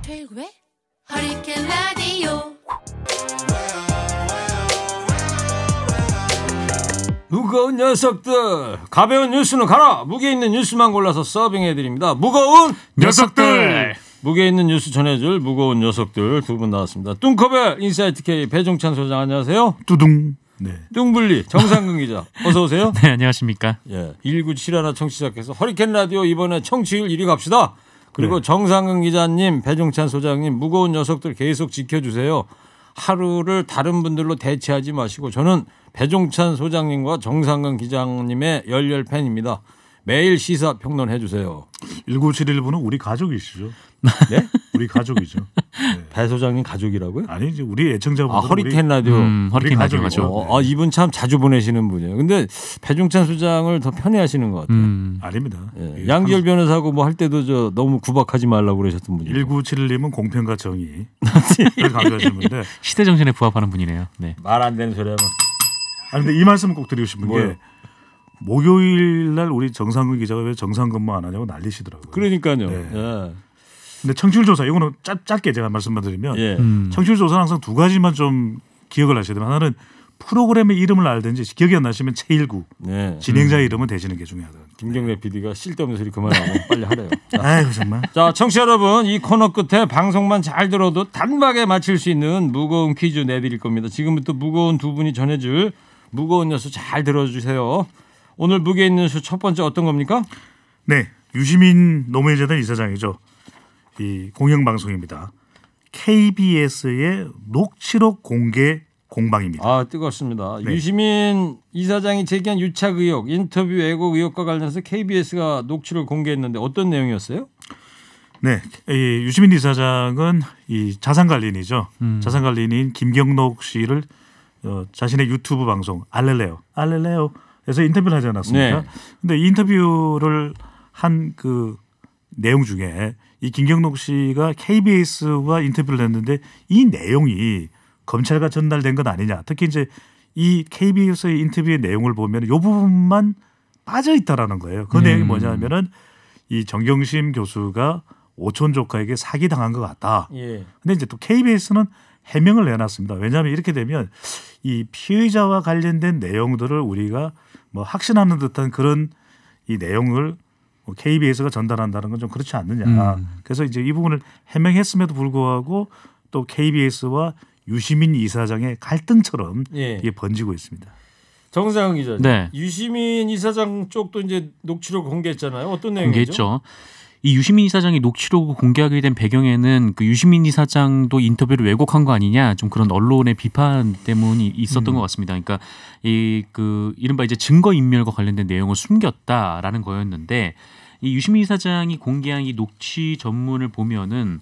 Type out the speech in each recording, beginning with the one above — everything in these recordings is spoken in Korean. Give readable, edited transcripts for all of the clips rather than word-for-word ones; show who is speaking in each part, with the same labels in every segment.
Speaker 1: 최일구의 허리케인 라디오.
Speaker 2: 무거운 녀석들, 가벼운 뉴스는 가라. 무게 있는 뉴스만 골라서 서빙해드립니다. 무거운 녀석들. 무게 있는 뉴스 전해줄 무거운 녀석들 두 분 나왔습니다. 뚱커벨 인사이트 K 배종찬 소장 안녕하세요.
Speaker 3: 뚜둥. 네.
Speaker 2: 뚱블리 정상근 기자 어서 오세요.
Speaker 4: 네, 안녕하십니까.
Speaker 2: 예, 1971 청취자께서 허리케인 라디오 이번에 청취율 1위 갑시다. 그리고
Speaker 3: 네.
Speaker 2: 정상근 기자님, 배종찬 소장님 무거운 녀석들 계속 지켜주세요. 하루를 다른 분들로 대체하지 마시고 저는 배종찬 소장님과 정상근 기자님의 열렬 팬입니다. 매일 시사 평론해 주세요.
Speaker 3: 1971부는 우리 가족이시죠?
Speaker 2: 네?
Speaker 3: 우리 가족이죠. 네.
Speaker 2: 배 소장님 가족이라고요?
Speaker 3: 아니 이제 우리 애청자분들.
Speaker 2: 아, 허리케인 라디오.
Speaker 4: 허리케인 라디오 가족.
Speaker 2: 아, 이분 참 자주 보내시는 분이에요. 근데 배종찬 소장을 더 편애하시는 것 같아요.
Speaker 3: 아닙니다.
Speaker 2: 예. 양지열 변호사하고 뭐 할 때도 저 너무 구박하지 말라고 그러셨던 분이에요.
Speaker 3: 1971님은 공평과 정의를 강조하시는 분인데
Speaker 4: 시대 정신에 부합하는 분이네요. 네.
Speaker 2: 말 안 되는 소리 하면.
Speaker 3: 아니 근데 이 말씀을 꼭 드리고 싶은
Speaker 2: 뭐요?
Speaker 3: 게 목요일 날 우리 정상근 기자가 왜 정상 근무 안 하냐고 난리시더라고요.
Speaker 2: 그러니까요.
Speaker 3: 네.
Speaker 2: 예.
Speaker 3: 근데 청취율 조사 이거는 짧게 제가 말씀만 드리면
Speaker 2: 예.
Speaker 3: 청취율 조사는 항상 두 가지만 좀 기억을 하셔야 됩니다. 하나는 프로그램의 이름을 알든지 기억이 안 나시면 최일구
Speaker 2: 네.
Speaker 3: 진행자의 이름은 대시는 게 중요하다.
Speaker 2: 김경래 PD가 쓸데없는 소리 그만하고 빨리 하래요.
Speaker 3: 아이고 정말.
Speaker 2: 자, 청취자 여러분, 이 코너 끝에 방송만 잘 들어도 단박에 맞힐 수 있는 무거운 퀴즈 내드릴 겁니다. 지금부터 무거운 두 분이 전해줄 무거운 뉴스 잘 들어주세요. 오늘 무게 있는 뉴스 첫 번째 어떤 겁니까?
Speaker 3: 네, 유시민 노무현재단 이사장이죠. 이 공영방송입니다. KBS의 녹취록 공개 공방입니다.
Speaker 2: 아, 뜨겁습니다.
Speaker 3: 네.
Speaker 2: 유시민 이사장이 제기한 유착 의혹, 인터뷰 왜곡 의혹과 관련해서 KBS가 녹취를 공개했는데 어떤 내용이었어요?
Speaker 3: 네, 이 유시민 이사장은 이 자산관리인이죠. 자산관리인인 김경록 씨를 자신의 유튜브 방송 알렐레오에서 인터뷰를 하지 않았습니까?
Speaker 2: 네.
Speaker 3: 근데 이 인터뷰를 한 그 내용 중에 이 김경록 씨가 KBS와 인터뷰를 했는데 이 내용이 검찰과 전달된 건 아니냐. 특히 이제 이 KBS의 인터뷰의 내용을 보면 이 부분만 빠져 있다라는 거예요. 그 내용이 뭐냐면은 이 정경심 교수가 오촌 조카에게 사기 당한 것 같다.
Speaker 2: 예.
Speaker 3: 근데 이제 또 KBS는 해명을 내놨습니다. 왜냐하면 이렇게 되면 이 피의자와 관련된 내용들을 우리가 뭐 확신하는 듯한 그런 이 내용을 KBS가 전달한다는 건 좀 그렇지 않느냐. 그래서 이제 이 부분을 해명했음에도 불구하고 또 KBS와 유시민 이사장의 갈등처럼
Speaker 2: 예.
Speaker 3: 이게 번지고 있습니다.
Speaker 2: 정상훈 기자.
Speaker 4: 네.
Speaker 2: 유시민 이사장 쪽도 이제 녹취록 공개했잖아요. 어떤 내용이죠?
Speaker 4: 공개했죠. 이 유시민 이사장이 녹취록을 공개하게 된 배경에는 그 유시민 이사장도 인터뷰를 왜곡한 거 아니냐, 좀 그런 언론의 비판 때문이 있었던 것 같습니다. 그러니까 이 그 이른바 이제 증거 인멸과 관련된 내용을 숨겼다라는 거였는데, 이 유시민 이사장이 공개한 이 녹취 전문을 보면은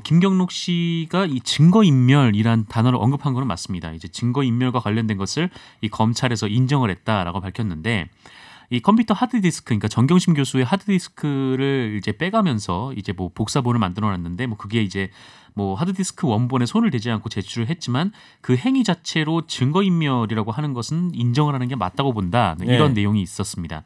Speaker 4: 김경록 씨가 이 증거 인멸이란 단어를 언급한 거는 맞습니다. 이제 증거 인멸과 관련된 것을 이 검찰에서 인정을 했다라고 밝혔는데, 이 컴퓨터 하드디스크, 그러니까 정경심 교수의 하드디스크를 이제 빼가면서 이제 뭐 복사본을 만들어놨는데, 뭐 그게 이제 뭐 하드디스크 원본에 손을 대지 않고 제출을 했지만 그 행위 자체로 증거인멸이라고 하는 것은 인정을 하는 게 맞다고 본다, 이런 내용이 있었습니다.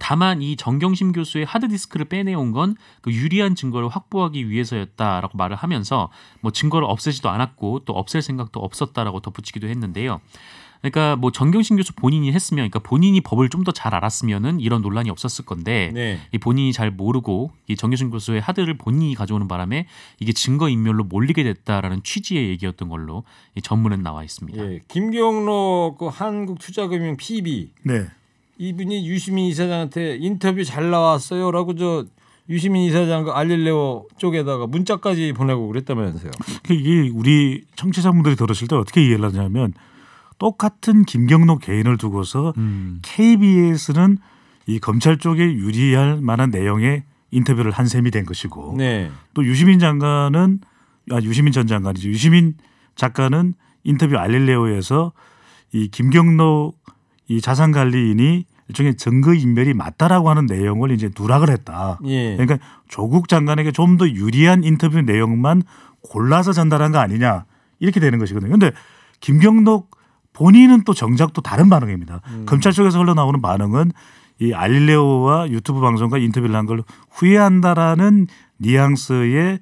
Speaker 4: 다만 이 정경심 교수의 하드디스크를 빼내온 건 그 유리한 증거를 확보하기 위해서였다라고 말을 하면서 뭐 증거를 없애지도 않았고 또 없앨 생각도 없었다라고 덧붙이기도 했는데요. 그러니까 뭐 정경심 교수 본인이 했으면, 그러니까 본인이 법을 좀 더 잘 알았으면은 이런 논란이 없었을 건데,
Speaker 2: 네.
Speaker 4: 이 본인이 잘 모르고 이 정경심 교수의 하드를 본인이 가져오는 바람에 이게 증거 인멸로 몰리게 됐다라는 취지의 얘기였던 걸로 이 전문은 나와 있습니다.
Speaker 2: 예. 김경록 그 한국투자금융 PB
Speaker 3: 네. 이분이
Speaker 2: 유시민 이사장한테 인터뷰 잘 나왔어요라고 저 유시민 이사장 그 알릴레오 쪽에다가 문자까지 보내고 그랬다면서요.
Speaker 3: 이게 우리 청취자분들이 들으실 때 어떻게 이해를 하냐면, 똑같은 김경록 개인을 두고서 KBS는 이 검찰 쪽에 유리할 만한 내용의 인터뷰를 한 셈이 된 것이고,
Speaker 2: 네.
Speaker 3: 또 유시민 전 장관이죠. 유시민 작가는 인터뷰 알릴레오에서 이 김경록 이 자산관리인이 일종의 증거인멸이 맞다라고 하는 내용을 이제 누락을 했다.
Speaker 2: 예.
Speaker 3: 그러니까 조국 장관에게 좀 더 유리한 인터뷰 내용만 골라서 전달한 거 아니냐, 이렇게 되는 것이거든요. 그런데 김경록 본인은 또 정작 또 다른 반응입니다. 검찰 쪽에서 흘러나오는 반응은 이 알릴레오와 유튜브 방송과 인터뷰를 한 걸 후회한다라는 뉘앙스의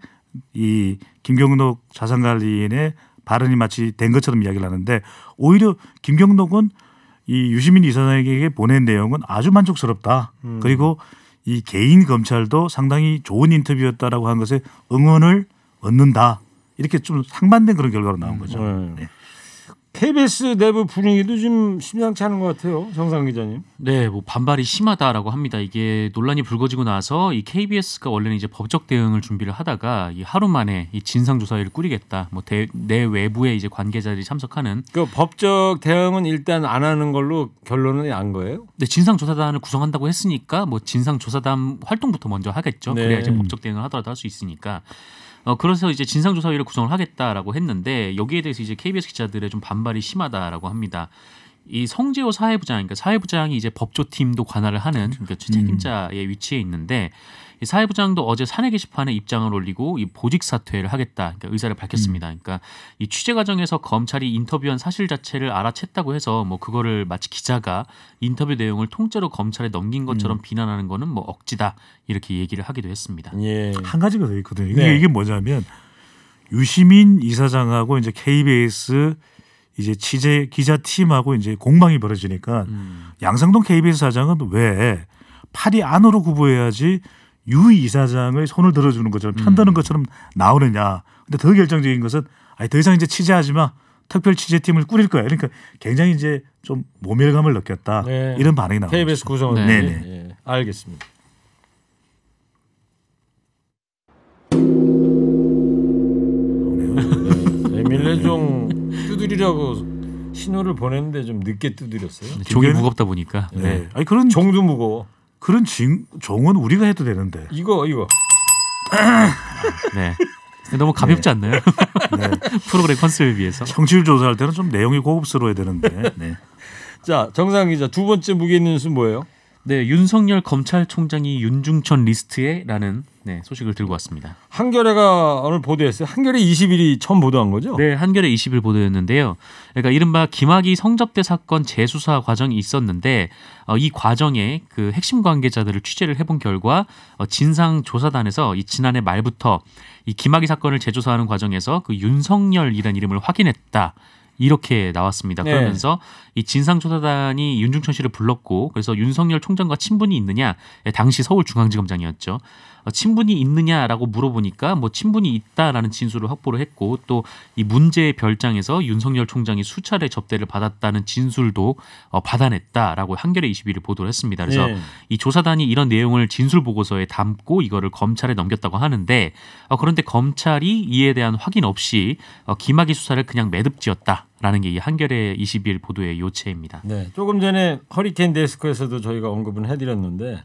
Speaker 3: 이 김경록 자산관리인의 발언이 마치 된 것처럼 이야기를 하는데 오히려 김경록은 이 유시민 이사장에게 보낸 내용은 아주 만족스럽다. 그리고 이 개인 검찰도 상당히 좋은 인터뷰였다라고 한 것에 응원을 얻는다. 이렇게 좀 상반된 그런 결과로 나온 거죠. 네.
Speaker 2: KBS 내부 분위기도 좀 심상치 않은 것 같아요, 정상 기자님.
Speaker 4: 네, 뭐 반발이 심하다라고 합니다. 이게 논란이 불거지고 나서 이 KBS가 원래는 이제 법적 대응을 준비를 하다가 이 하루 만에 이 진상조사회를 꾸리겠다. 뭐 내 외부의 이제 관계자들이 참석하는
Speaker 2: 그 법적 대응은 일단 안 하는 걸로 결론이 난 거예요?
Speaker 4: 네, 진상조사단을 구성한다고 했으니까 뭐 진상조사단 활동부터 먼저 하겠죠.
Speaker 2: 네.
Speaker 4: 그래야 이제 법적 대응을 하더라도 할 수 있으니까. 그래서 이제 진상조사위를 구성을 하겠다라고 했는데 여기에 대해서 이제 KBS 기자들의 좀 반발이 심하다라고 합니다. 이 성재호 사회부장, 그러니까 사회부장이 이제 법조팀도 관할을 하는 그러니까 책임자의 위치에 있는데 이 사회부장도 어제 사내 게시판에 입장을 올리고 이 보직 사퇴를 하겠다, 그러니까 의사를 밝혔습니다. 그러니까 이 취재 과정에서 검찰이 인터뷰한 사실 자체를 알아챘다고 해서 뭐 그거를 마치 기자가 인터뷰 내용을 통째로 검찰에 넘긴 것처럼 비난하는 거는 뭐 억지다 이렇게 얘기를 하기도 했습니다.
Speaker 2: 예.
Speaker 3: 한 가지가 더 있거든요.
Speaker 2: 네.
Speaker 3: 이게 뭐냐면 유시민 이사장하고 이제 KBS 이제 취재 기자 팀하고 이제 공방이 벌어지니까 양상동 KBS 사장은 왜 팔이 안으로 구부해야지 유 이사장의 손을 들어주는 것처럼 편드는 것처럼 나오느냐. 근데 더 결정적인 것은 아니 더 이상 이제 취재하지 마. 특별 취재팀을 꾸릴 거야. 그러니까 굉장히 이제 좀 모멸감을 느꼈다.
Speaker 2: 네.
Speaker 3: 이런 반응이 나오죠.
Speaker 2: KBS 구성원.
Speaker 4: 네.
Speaker 3: 네네.
Speaker 2: 예. 알겠습니다. 네. 에밀레종 두드리라고 신호를 보냈는데 좀 늦게 두드렸어요.
Speaker 4: 종이 무겁다 보니까.
Speaker 3: 네.
Speaker 4: 네.
Speaker 3: 아니 그런
Speaker 2: 종도 무거워.
Speaker 3: 그런 종은 우리가 해도 되는데.
Speaker 2: 이거
Speaker 4: 네. 너무 가볍지 않나요?
Speaker 3: 네.
Speaker 4: 프로그램 컨셉을 위해서.
Speaker 3: 청취율 조사할 때는 좀 내용이 고급스러워야 되는데. 네.
Speaker 2: 자, 정상 기자 두 번째 무게 뉴스 뭐예요?
Speaker 4: 네, 윤석열 검찰총장이 윤중천 리스트에라는 네, 소식을 들고 왔습니다.
Speaker 2: 한겨레가 오늘 보도했어요. 한겨레 20일이 처음 보도한 거죠?
Speaker 4: 네, 한겨레 20일 보도였는데요. 그러니까 이른바 김학의 성접대 사건 재수사 과정이 있었는데 이 과정에 그 핵심 관계자들을 취재를 해본 결과 진상조사단에서 이 지난해 말부터 이 김학의 사건을 재조사하는 과정에서 그 윤석열이라는 이름을 확인했다. 이렇게 나왔습니다.
Speaker 2: 네.
Speaker 4: 그러면서 이 진상조사단이 윤중천 씨를 불렀고 그래서 윤석열 총장과 친분이 있느냐, 당시 서울중앙지검장이었죠. 친분이 있느냐라고 물어보니까 뭐 친분이 있다라는 진술을 확보를 했고 또 이 문제의 별장에서 윤석열 총장이 수차례 접대를 받았다는 진술도 받아냈다라고 한겨레 21이 보도를 했습니다. 그래서
Speaker 2: 네.
Speaker 4: 이 조사단이 이런 내용을 진술 보고서에 담고 이거를 검찰에 넘겼다고 하는데 그런데 검찰이 이에 대한 확인 없이 김학의 수사를 그냥 매듭지었다라는 게 이 한겨레 21 보도의 요체입니다.
Speaker 2: 네, 조금 전에 허리케인 데스크에서도 저희가 언급은 해드렸는데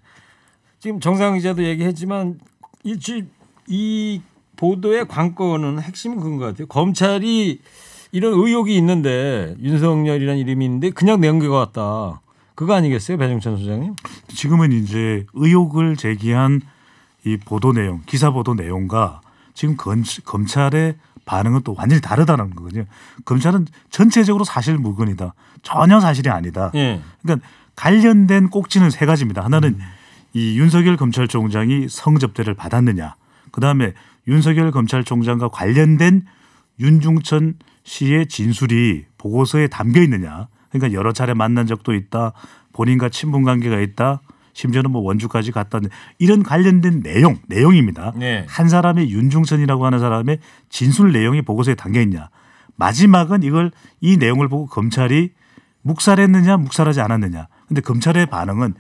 Speaker 2: 지금 정상 기자도 얘기했지만 이 보도의 관건은 핵심은 그런 것 같아요. 검찰이 이런 의혹이 있는데 윤석열이라는 이름이 있는데 그냥 넘겨갔다. 그거 아니겠어요, 배종찬 소장님?
Speaker 3: 지금은 이제 의혹을 제기한 이 보도 내용, 기사 보도 내용과 지금 검찰의 반응은 또 완전히 다르다는 거거든요. 검찰은 전체적으로 사실 무근이다. 전혀 사실이 아니다.
Speaker 2: 예.
Speaker 3: 그러니까 관련된 꼭지는 세 가지입니다. 하나는 이 윤석열 검찰총장이 성접대를 받았느냐. 그다음에 윤석열 검찰총장과 관련된 윤중천 씨의 진술이 보고서에 담겨 있느냐. 그러니까 여러 차례 만난 적도 있다. 본인과 친분 관계가 있다. 심지어는 뭐 원주까지 갔다. 이런 관련된 내용입니다.
Speaker 2: 네.
Speaker 3: 한 사람의 윤중천이라고 하는 사람의 진술 내용이 보고서에 담겨 있냐. 마지막은 이 내용을 보고 검찰이 묵살했느냐 묵살하지 않았느냐. 근데 검찰의 반응은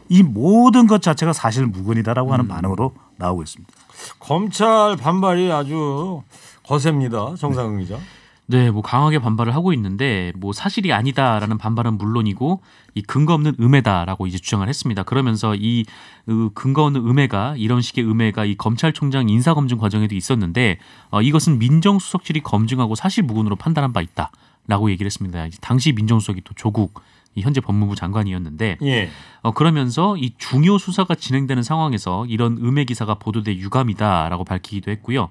Speaker 3: 이 모든 것 자체가 사실 무근이다라고 하는 반응으로 나오고 있습니다.
Speaker 2: 검찰 반발이 아주 거셉니다, 정상근 기자.
Speaker 4: 네, 뭐 강하게 반발을 하고 있는데 뭐 사실이 아니다라는 반발은 물론이고 이 근거 없는 음해다라고 이제 주장을 했습니다. 그러면서 이 근거 없는 음해가 이런 식의 음해가 이 검찰총장 인사검증 과정에도 있었는데 이것은 민정수석실이 검증하고 사실 무근으로 판단한 바 있다라고 얘기를 했습니다. 당시 민정수석이 또 조국 이 현재 법무부 장관이었는데
Speaker 2: 예.
Speaker 4: 그러면서 이 중요 수사가 진행되는 상황에서 이런 음해 기사가 보도돼 유감이다라고 밝히기도 했고요.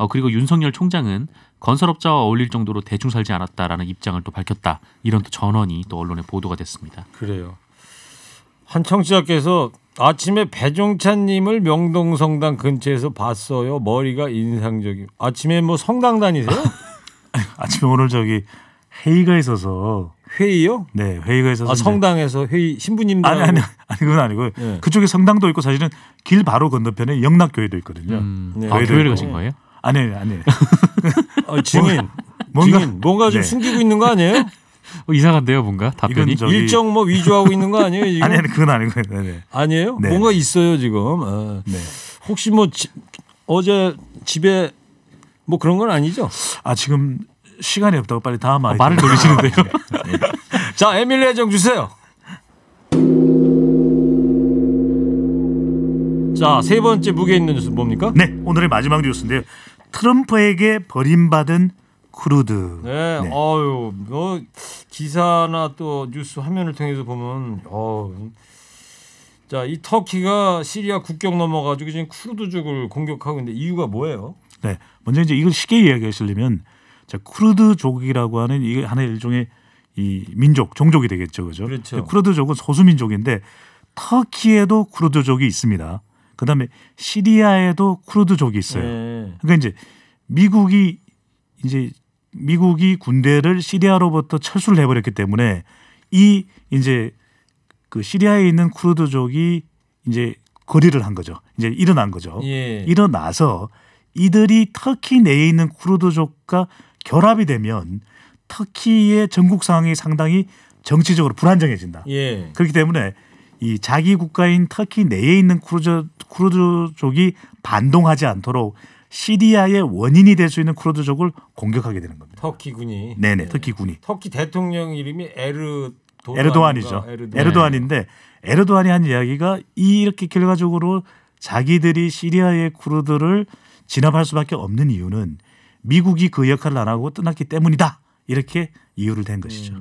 Speaker 4: 그리고 윤석열 총장은 건설업자와 어울릴 정도로 대충 살지 않았다라는 입장을 또 밝혔다. 이런 또 전언이 또 언론에 보도가 됐습니다.
Speaker 2: 그래요. 한 청취자께서 아침에 배종찬님을 명동성당 근처에서 봤어요. 머리가 인상적이. 아침에 뭐 성당 다니세요?
Speaker 3: 아침에 오늘 저기 회의가 있어서.
Speaker 2: 회의요?
Speaker 3: 네, 회의가 있어서.
Speaker 2: 아, 성당에서 회의 신부님들.
Speaker 3: 아니 그건 아니고
Speaker 2: 네.
Speaker 3: 그쪽에 성당도 있고 사실은 길 바로 건너편에 영락교회도 있거든요.
Speaker 2: 네.
Speaker 4: 아, 교회를 가신 거예요?
Speaker 3: 아니에요.
Speaker 2: 증인. 뭔가 좀
Speaker 3: 네.
Speaker 2: 숨기고 있는 거 아니에요?
Speaker 4: 이상한데요, 뭔가 답변이.
Speaker 3: 이건 저기-
Speaker 2: 일정 뭐 위조하고 있는 거 아니에요 지금?
Speaker 3: 아니 그건 아니고. 네.
Speaker 2: 아니에요?
Speaker 3: 네.
Speaker 2: 뭔가 있어요 지금. 아.
Speaker 3: 네.
Speaker 2: 혹시 뭐 어제 집에 뭐 그런 건 아니죠?
Speaker 3: 아 지금 시간이 없다고 빨리 다음 아이템.
Speaker 4: 말을 돌리시는데요.
Speaker 2: 자, 에밀리 애정 주세요. 자, 세 번째 무게 있는 뉴스 뭡니까?
Speaker 3: 네, 오늘의 마지막 뉴스인데요. 트럼프에게 버림받은 크루드.
Speaker 2: 네,
Speaker 3: 네.
Speaker 2: 어유, 뭐 기사나 또 뉴스 화면을 통해서 보면, 자, 이 터키가 시리아 국경 넘어가지고 지금 쿠르드족을 공격하고 있는데 이유가 뭐예요?
Speaker 3: 네, 먼저 이제 이걸 쉽게 이야기하시려면, 자, 쿠르드족이라고 하는 이게 하나의 일종의 이 민족, 종족이 되겠죠, 그죠?
Speaker 2: 그렇죠.
Speaker 3: 쿠르드족은 소수 민족인데 터키에도 쿠르드족이 있습니다. 그다음에 시리아에도 쿠르드족이 있어요.
Speaker 2: 네.
Speaker 3: 그러니까 이제 미국이 군대를 시리아로부터 철수를 해버렸기 때문에 이 이제 그 시리아에 있는 쿠르드족이 이제 거리를 한 거죠. 이제 일어난 거죠.
Speaker 2: 예.
Speaker 3: 일어나서 이들이 터키 내에 있는 쿠르드족과 결합이 되면 터키의 전국 상황이 상당히 정치적으로 불안정해진다.
Speaker 2: 예.
Speaker 3: 그렇기 때문에 이 자기 국가인 터키 내에 있는 쿠르드족이 반동하지 않도록 시리아의 원인이 될 수 있는 쿠르드족을 공격하게 되는 겁니다.
Speaker 2: 터키군이.
Speaker 3: 네네, 터키 군이.
Speaker 2: 터키 대통령 이름이
Speaker 3: 에르도안이죠. 에르도안인데 에르도안이 한 이야기가 이렇게 결과적으로 자기들이 시리아의 쿠르드를 진압할 수밖에 없는 이유는 미국이 그 역할을 안 하고 떠났기 때문이다. 이렇게 이유를 댄 것이죠.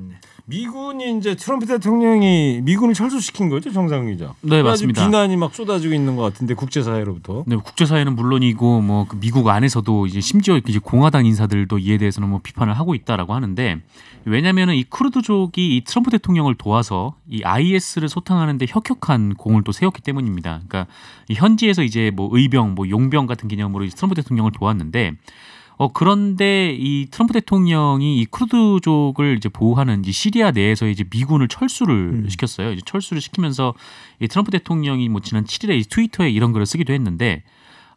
Speaker 2: 미군이 이제 트럼프 대통령이 미군을 철수시킨 거죠, 정상 기자.
Speaker 4: 네, 맞습니다.
Speaker 2: 비난이 막 쏟아지고 있는 것 같은데 국제사회로부터.
Speaker 4: 네, 국제사회는 물론이고 뭐 그 미국 안에서도 이제 심지어 이제 공화당 인사들도 이에 대해서는 뭐 비판을 하고 있다라고 하는데 왜냐하면은 이 쿠르드족이 이 트럼프 대통령을 도와서 이 IS를 소탕하는데 혁혁한 공을 또 세웠기 때문입니다. 그러니까 이 현지에서 이제 뭐 의병, 뭐 용병 같은 개념으로 이제 트럼프 대통령을 도왔는데. 그런데 이 트럼프 대통령이 이 쿠르드족을 이제 보호하는 이 시리아 내에서 이제 미군을 철수를 시켰어요. 이제 철수를 시키면서 이 트럼프 대통령이 뭐 지난 7일에 트위터에 이런 글을 쓰기도 했는데,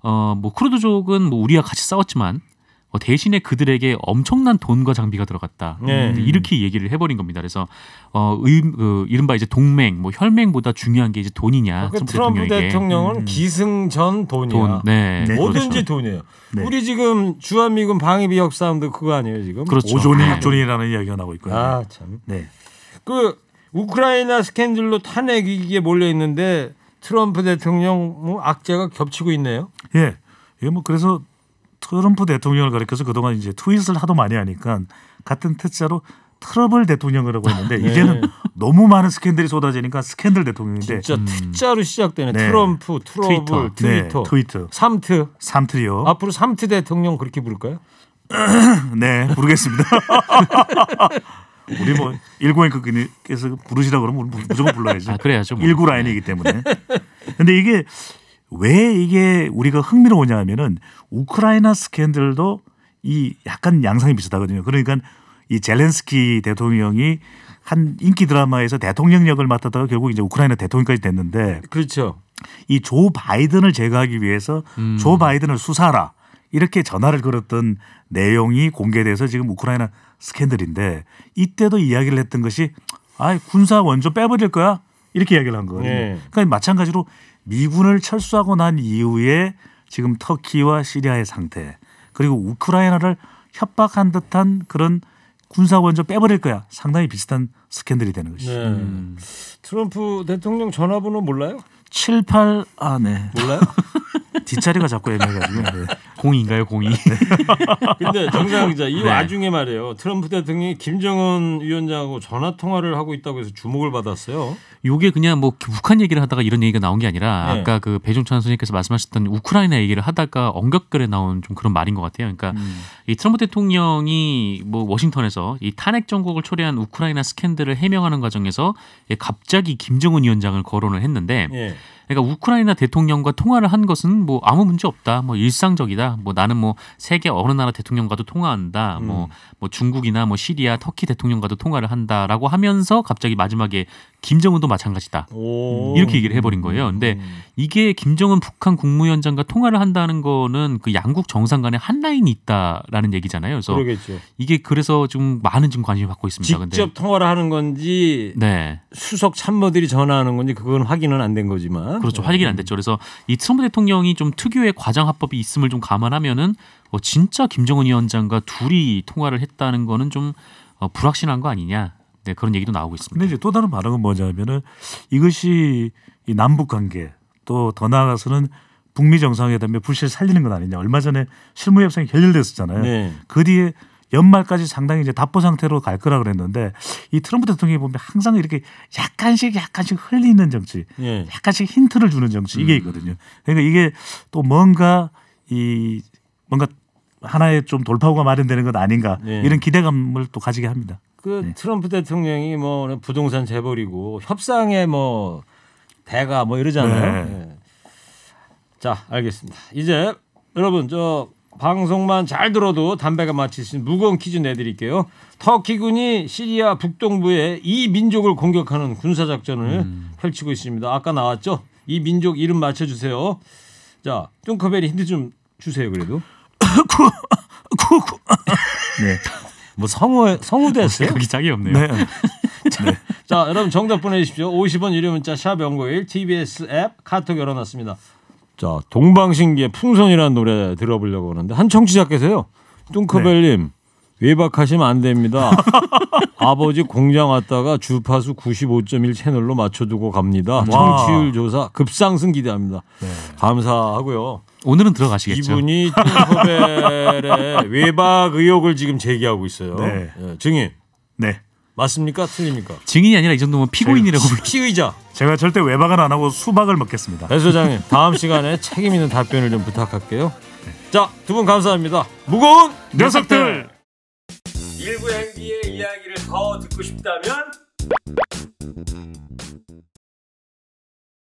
Speaker 4: 뭐 쿠르드족은 뭐 우리와 같이 싸웠지만 대신에 그들에게 엄청난 돈과 장비가 들어갔다.
Speaker 2: 네.
Speaker 4: 이렇게 얘기를 해버린 겁니다. 그래서 이른바 이제 동맹, 뭐 혈맹보다 중요한 게 이제 돈이냐.
Speaker 2: 트럼프 대통령은 기승전 돈이야.
Speaker 4: 돈, 네.
Speaker 2: 뭐든지
Speaker 3: 그렇죠.
Speaker 2: 돈이에요.
Speaker 3: 네.
Speaker 2: 우리 지금 주한미군 방위비역 싸움도 그거 아니에요 지금?
Speaker 4: 그렇죠.
Speaker 3: 5조니
Speaker 4: 네.
Speaker 3: 6조니라는 이야기가 나오고 있고요.
Speaker 2: 아 참.
Speaker 3: 네.
Speaker 2: 그 우크라이나 스캔들로 탄핵 위기에 몰려 있는데 트럼프 대통령 뭐 악재가 겹치고 있네요.
Speaker 3: 예. 이게 뭐 그래서 트럼프 대통령을 가리켜서 그동안 이제 트윗을 하도 많이 하니까 같은 태자로 트러블 대통령이라고 했는데
Speaker 2: 네.
Speaker 3: 이제는 너무 많은 스캔들이 쏟아지니까 스캔들 대통령인데
Speaker 2: 진짜 T자로 시작되네.
Speaker 3: 네.
Speaker 2: 트럼프, 트러블, 트위터,
Speaker 3: 트위터,
Speaker 2: 삼트.
Speaker 3: 삼트리오.
Speaker 2: 앞으로 삼트 대통령 그렇게 부를까요?
Speaker 3: 네, 부르겠습니다. 우리 뭐 19앵커께서 부르시라 그러면 무조건 불러야죠.
Speaker 4: 아, 그래야죠. 뭐.
Speaker 3: 19 라인이기 때문에. 근데 이게 왜 이게 우리가 흥미로우냐 하면은 우크라이나 스캔들도 이 약간 양상이 비슷하거든요. 그러니까 이 젤렌스키 대통령이 한 인기 드라마에서 대통령 역을 맡았다가 결국 이제 우크라이나 대통령까지 됐는데
Speaker 2: 그렇죠.
Speaker 3: 이 조 바이든을 제거하기 위해서 조 바이든을 수사하라 이렇게 전화를 걸었던 내용이 공개돼서 지금 우크라이나 스캔들인데 이때도 이야기를 했던 것이 군사 원조 빼버릴 거야 이렇게 이야기를 한 거거든요.
Speaker 2: 네.
Speaker 3: 그러니까 마찬가지로 미군을 철수하고 난 이후에 지금 터키와 시리아의 상태 그리고 우크라이나를 협박한 듯한 그런 군사 원조 빼버릴 거야 상당히 비슷한 스캔들이 되는 것이죠.
Speaker 2: 네. 트럼프 대통령 전화번호 몰라요?
Speaker 3: 78 네.
Speaker 2: 몰라요?
Speaker 3: 뒷자리가 자꾸 애매해가지고. 네.
Speaker 4: 02인가요? 02.
Speaker 2: 근데 정상 기자 이
Speaker 4: 네.
Speaker 2: 와중에 말이에요. 트럼프 대통령이 김정은 위원장하고 전화 통화를 하고 있다고 해서 주목을 받았어요.
Speaker 4: 요게 그냥 뭐 북한 얘기를 하다가 이런 얘기가 나온 게 아니라
Speaker 2: 네.
Speaker 4: 아까 그 배종찬 선생님께서 말씀하셨던 우크라이나 얘기를 하다가 언급글에 나온 좀 그런 말인 것 같아요. 그러니까 이 트럼프 대통령이 뭐 워싱턴에서 이 탄핵 정국을 초래한 우크라이나 스캔들을 해명하는 과정에서 갑자기 김정은 위원장을 거론을 했는데
Speaker 2: 예.
Speaker 4: 그러니까 우크라이나 대통령과 통화를 한 것은 뭐 아무 문제 없다. 뭐 일상적이다. 뭐 나는 뭐 세계 어느 나라 대통령과도 통화한다. 뭐 중국이나 뭐 시리아, 터키 대통령과도 통화를 한다라고 하면서 갑자기 마지막에 김정은도 마찬가지다. 이렇게 얘기를 해버린 거예요. 근데 이게 김정은 북한 국무위원장과 통화를 한다는 거는 그 양국 정상 간에 한 라인이 있다라는 얘기잖아요. 그래서
Speaker 2: 그러겠죠.
Speaker 4: 이게 그래서 좀 많은 지금 관심을 받고 있습니다.
Speaker 2: 직접 통화를 하는 건지
Speaker 4: 네.
Speaker 2: 수석 참모들이 전화하는 건지 그건 확인은 안 된 거지만.
Speaker 4: 그렇죠. 확인이 안 됐죠. 그래서 이 트럼프 대통령이 좀 특유의 과장 합법이 있음을 좀 감안하면은 진짜 김정은 위원장과 둘이 통화를 했다는 거는 좀 불확실한 거 아니냐. 네, 그런 얘기도 나오고 있습니다.
Speaker 3: 근데 이제 또 다른 반응은 뭐냐면은 이것이 이 남북 관계 또 더 나아가서는 북미 정상회담의 불씨를 살리는 건 아니냐. 얼마 전에 실무 협상이 결렬됐었잖아요.
Speaker 2: 네.
Speaker 3: 그 뒤에 연말까지 상당히 이제 답보 상태로 갈 거라 그랬는데 이 트럼프 대통령이 보면 항상 이렇게 약간씩 흘리는 정치,
Speaker 2: 예.
Speaker 3: 약간씩 힌트를 주는 정치 이게 있거든요. 그러니까 이게 또 뭔가 하나의 좀 돌파구가 마련되는 것 아닌가
Speaker 2: 예.
Speaker 3: 이런 기대감을 또 가지게 합니다.
Speaker 2: 그
Speaker 3: 네.
Speaker 2: 트럼프 대통령이 뭐 부동산 재벌이고 협상에 뭐 대가 뭐 이러잖아요.
Speaker 3: 네.
Speaker 2: 네. 자, 알겠습니다. 이제 여러분 저 방송만 잘 들어도 담배가 마칠 수 있는 무거운 퀴즈 내드릴게요. 터키군이 시리아 북동부에 이 민족을 공격하는 군사작전을 펼치고 있습니다. 아까 나왔죠? 이 민족 이름 맞춰주세요. 자, 뚱커벨이 힌트 좀 주세요. 그래도.
Speaker 3: 네.
Speaker 2: 뭐 성우도 했어요?
Speaker 4: 거기 짝이 없네요.
Speaker 3: 네.
Speaker 2: 자, 여러분 정답 보내주십시오. 50원 유료 문자 샵 0951 TBS 앱 카톡 열어놨습니다. 자, 동방신기의 풍선이라는 노래 들어보려고 하는데 한 청취자께서요. 뚱커벨님 외박하시면 안 됩니다. 아버지 공장 왔다가 주파수 95.1 채널로 맞춰두고 갑니다. 청취율 조사 급상승 기대합니다.
Speaker 3: 네.
Speaker 2: 감사하고요.
Speaker 4: 오늘은 들어가시겠죠.
Speaker 2: 이분이 뚱커벨의 외박 의혹을 지금 제기하고 있어요.
Speaker 3: 네.
Speaker 2: 예, 증인
Speaker 3: 네.
Speaker 2: 맞습니까? 틀립니까?
Speaker 4: 증인이 아니라 이 정도면 피고인이라고 불러.
Speaker 2: 피의자.
Speaker 3: 제가 절대 외박은 안 하고 수박을 먹겠습니다.
Speaker 2: 배 소장님 다음 시간에 책임 있는 답변을 좀 부탁할게요. 자, 두 분 감사합니다. 무거운
Speaker 3: 녀석들.
Speaker 2: 일부 행기의 이야기를 더 듣고 싶다면